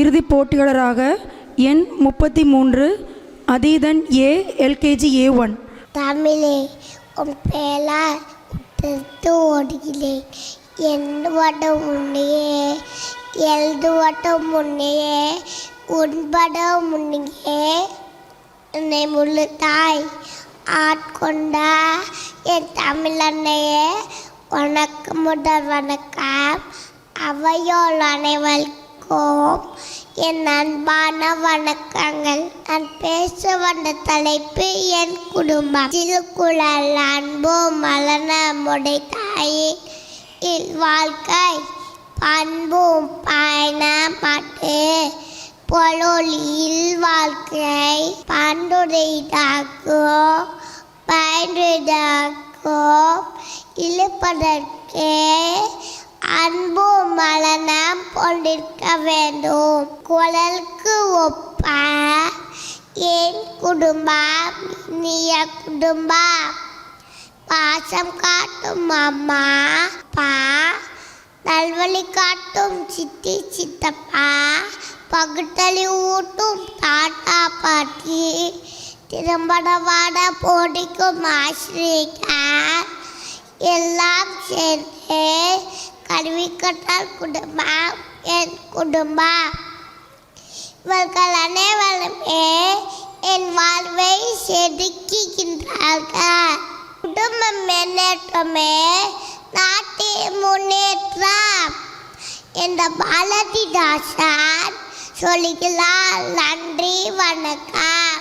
இறுதிப் போட்டியாளராக எண் 33 அதீதன் ஏ LKG A1. தமிழே உன் பேரால் உத்தரத்து ஓடுகிறேன். எண்ணுவடம் முன்னையே எழுதுவடம் முன்னையே உண்படம் முன்னையே என்னை முழுதாய் ஆட்கொண்ட என் தமிழன்னையே வணக்கம் முதல் வணக்கம். அவையோல் அனைவருக்கும் என் அன்பான வணக்கங்கள். நான் பேச வந்த தலைப்பு என் குடும்பம். திருக்குறள் அன்பு மலன முடை தாயின் வாழ்க்கை பண்பும் பயணமாட்டு பொருளில் வாழ்க்கை பண்டுரைதாக்கோ பயனுரைதாக்கோ இழுப்பதற்கே அன்பு மலனம் கொண்டிருக்க வேண்டும். குரலுக்கு ஒப்ப என் குடும்பம் இனிய குடும்பம். பாசம் காட்டும் அம்மா பா நல்வழி காட்டும் சித்தி சித்தப்பா பகுத்தளி ஊட்டும் தாத்தா பாட்டி திறம்பட வாட போடிக்கும் ஆசிரியர் எல்லாம் சேர்ந்து கல்வி கற்றால் குடும்பம் என் குடும்பம். இவர்கள் அனைவருமே என் வாழ்வை செதுக்குகின்றார்கள். குடும்ப முன்னேற்றமே நாட்டின் முன்னேற்றம் என்ற பாரதிதாசன் சொல்லுகிறார். நன்றி, வணக்கம்.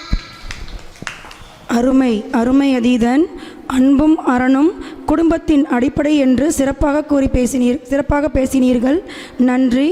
அருமை அருமை அதீதன். அன்பும் அறனும் குடும்பத்தின் அடிப்படை என்று சிறப்பாக பேசினீர்கள். நன்றி.